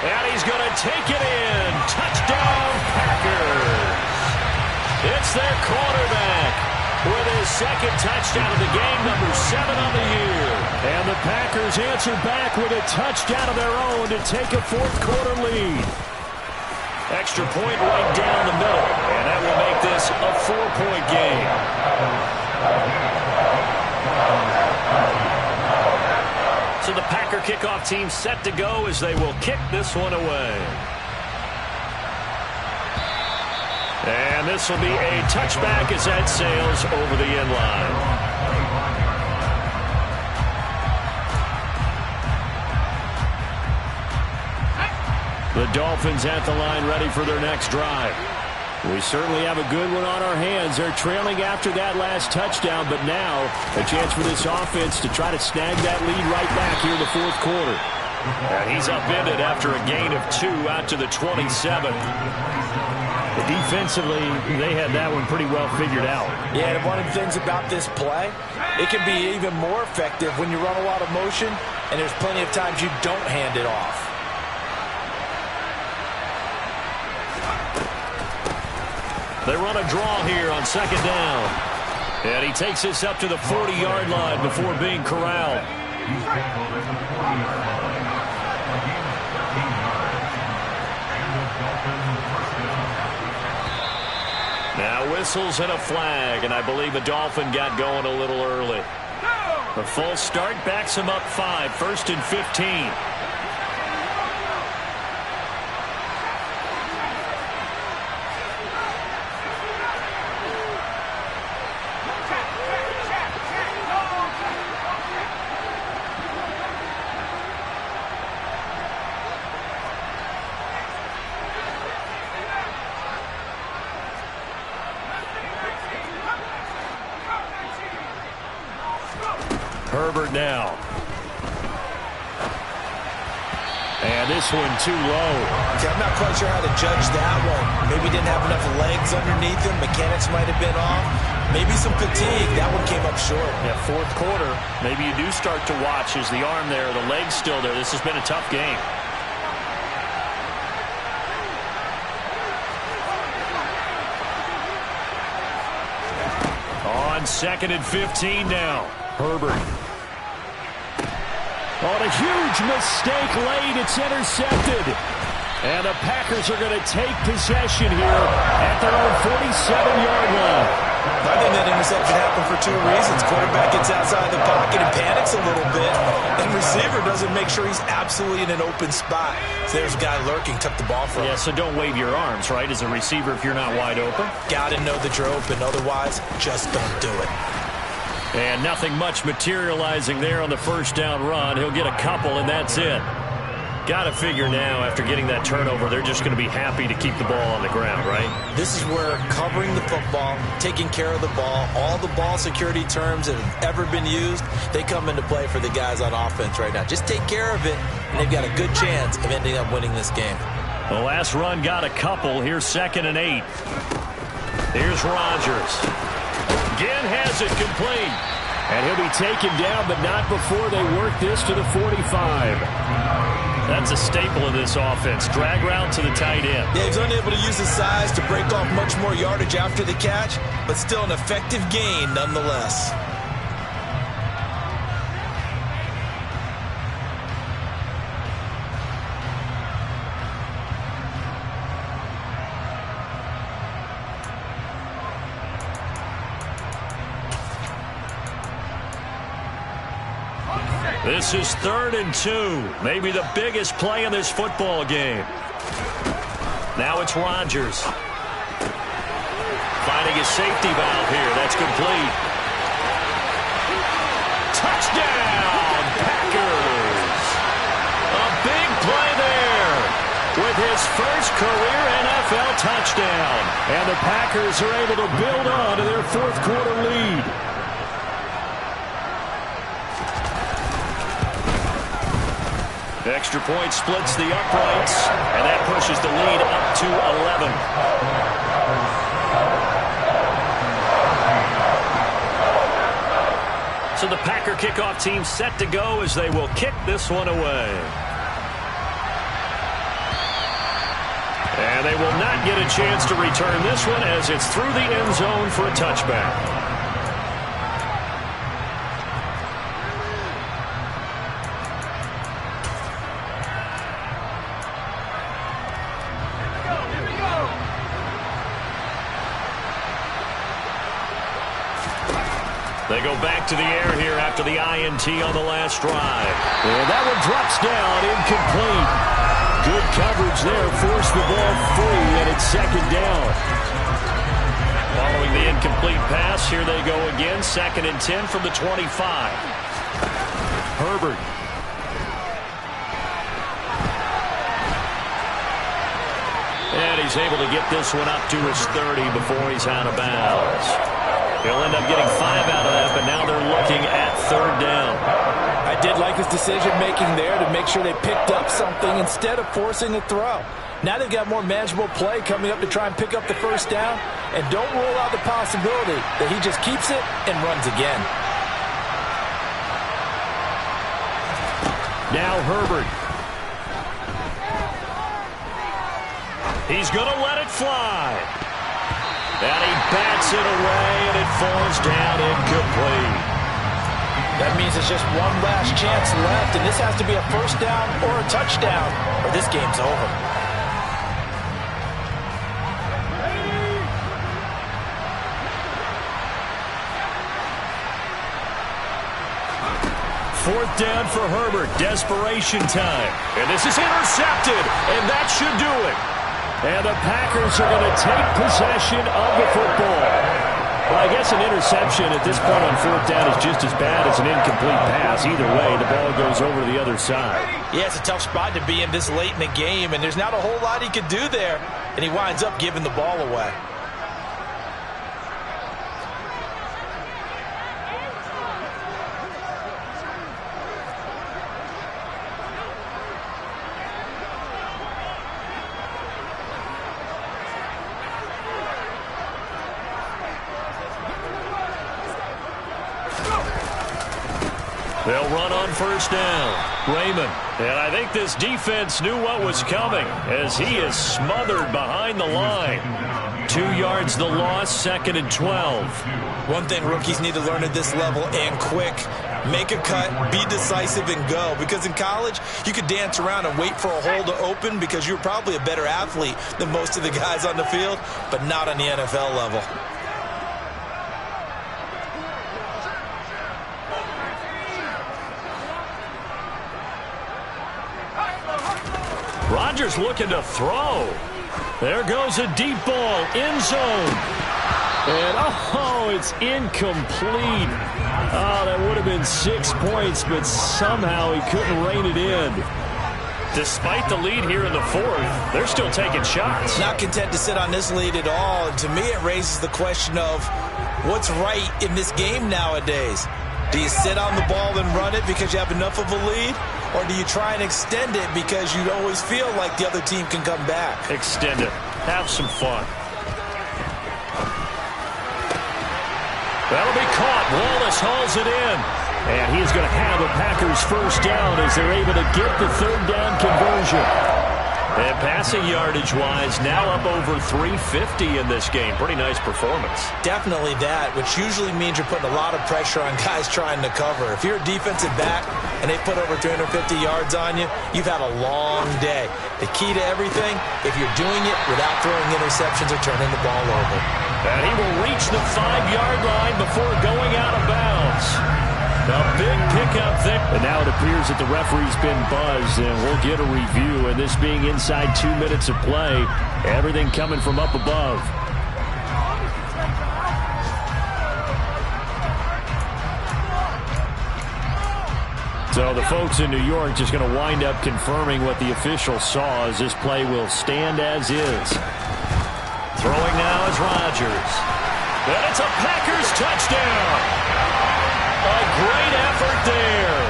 And he's going to take it in. Touchdown, Packers. It's their quarterback with his 2nd touchdown of the game, number 7 on the year. And the Packers answer back with a touchdown of their own to take a fourth-quarter lead. Extra point right down the middle, and that will make this a 4-point game. So the Packer kickoff team set to go as they will kick this one away. And this will be a touchback as that sails over the end line. The Dolphins at the line ready for their next drive. We certainly have a good one on our hands. They're trailing after that last touchdown, but now a chance for this offense to try to snag that lead right back here in the fourth quarter. And he's upended after a gain of 2 out to the 27. Defensively, they had that one pretty well figured out. Yeah, and one of the things about this play, it can be even more effective when you run a lot of motion, and there's plenty of times you don't hand it off. They run a draw here on 2nd down. And he takes this up to the 40-yard line before being corralled. Now whistles and a flag, and I believe a Dolphin got going a little early. The full start backs him up 5, 1st and 15. Herbert now. And this one too low. Yeah, I'm not quite sure how to judge that one. Maybe didn't have enough legs underneath him. Mechanics might have been off. Maybe some fatigue. That one came up short. Yeah, fourth quarter. Maybe you do start to watch as the arm there, the leg's still there. This has been a tough game. On 2nd and 15 now. Herbert. On a huge mistake late, it's intercepted. And the Packers are going to take possession here at their own 47-yard line. I think that interception happened for two reasons. Quarterback gets outside the pocket and panics a little bit. And receiver doesn't make sure he's absolutely in an open spot. So there's a guy lurking, took the ball from him. Yeah, so don't wave your arms, right, as a receiver if you're not wide open. Got to know that you're open. Otherwise, just don't do it. And nothing much materializing there on the first down run. He'll get a couple, and that's it. Got to figure now, after getting that turnover, they're just going to be happy to keep the ball on the ground, right? This is where covering the football, taking care of the ball, all the ball security terms that have ever been used, they come into play for the guys on offense right now. Just take care of it, and they've got a good chance of ending up winning this game. The last run got a couple. Here's 2nd and 8. Here's Rodgers. Again has it complete. And he'll be taken down, but not before they work this to the 45. That's a staple of this offense. Drag route to the tight end. Yeah, he's unable to use his size to break off much more yardage after the catch, but still an effective gain nonetheless. This is 3rd and 2. Maybe the biggest play in this football game. Now it's Rodgers. Finding his safety valve here. That's complete. Touchdown, Packers. A big play there with his first career NFL touchdown. And the Packers are able to build on to their fourth quarter lead. Extra point splits the uprights, and that pushes the lead up to 11. So the Packer kickoff team set to go as they will kick this one away. And they will not get a chance to return this one as it's through the end zone for a touchback. They go back to the air here after the INT on the last drive. And that one drops down, incomplete. Good coverage there, forced the ball free, and it's 2nd down. Following the incomplete pass, here they go again, 2nd and 10 from the 25. Herbert. And he's able to get this one up to his 30 before he's out of bounds. He'll end up getting 5 out of that, but now they're looking at 3rd down. I did like his decision-making there to make sure they picked up something instead of forcing a throw. Now they've got more manageable play coming up to try and pick up the first down, and don't rule out the possibility that he just keeps it and runs again. Now Herbert. He's going to let it fly. And he bats it away, and it falls down incomplete. That means it's just one last chance left, and this has to be a first down or a touchdown, or this game's over. Fourth down for Herbert. Desperation time. And this is intercepted, and that should do it. And the Packers are going to take possession of the football. Well, I guess an interception at this point on 4th down is just as bad as an incomplete pass. Either way, the ball goes over to the other side. Yeah, it's a tough spot to be in this late in the game, and there's not a whole lot he could do there. And he winds up giving the ball away. They'll run on first down. Raymond. And I think this defense knew what was coming as he is smothered behind the line. 2 yards the loss, 2nd and 12. One thing rookies need to learn at this level, and quick, make a cut, be decisive, and go. Because in college, you could dance around and wait for a hole to open because you're probably a better athlete than most of the guys on the field, but not on the NFL level. Rodgers looking to throw. There goes a deep ball, end zone. And, it's incomplete. Oh, that would have been 6 points, but somehow he couldn't rein it in. Despite the lead here in the 4th, they're still taking shots. Not content to sit on this lead at all. And to me, it raises the question of what's right in this game nowadays. Do you sit on the ball and run it because you have enough of a lead? Or do you try and extend it because you always feel like the other team can come back? Extend it. Have some fun. That'll be caught. Wallace hauls it in. And he's going to have a Packers first down as they're able to get the 3rd down conversion. And passing yardage-wise, now up over 350 in this game. Pretty nice performance. Definitely that, which usually means you're putting a lot of pressure on guys trying to cover. If you're a defensive back and they put over 350 yards on you, you've had a long day. The key to everything, if you're doing it without throwing interceptions or turning the ball over. And he will reach the 5-yard line before going out of bounds. A big pickup there. And now it appears that the referee's been buzzed, and we'll get a review. And this being inside 2 minutes of play, everything coming from up above. So the folks in New York just going to wind up confirming what the official saw as this play will stand as is. Throwing now is Rodgers. And it's a Packers touchdown. A great effort there.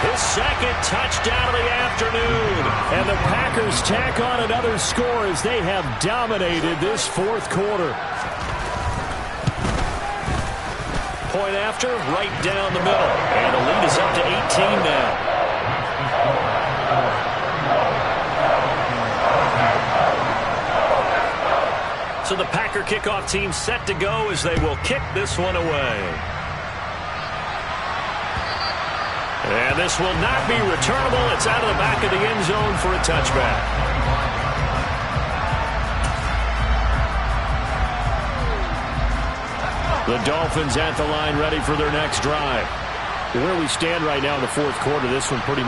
His 2nd touchdown of the afternoon. And the Packers tack on another score as they have dominated this 4th quarter. Point after, right down the middle. And the lead is up to 18 now. So the Packer kickoff team set to go as they will kick this one away. And this will not be returnable. It's out of the back of the end zone for a touchback. The Dolphins at the line ready for their next drive. Where we stand right now in the 4th quarter, this one pretty much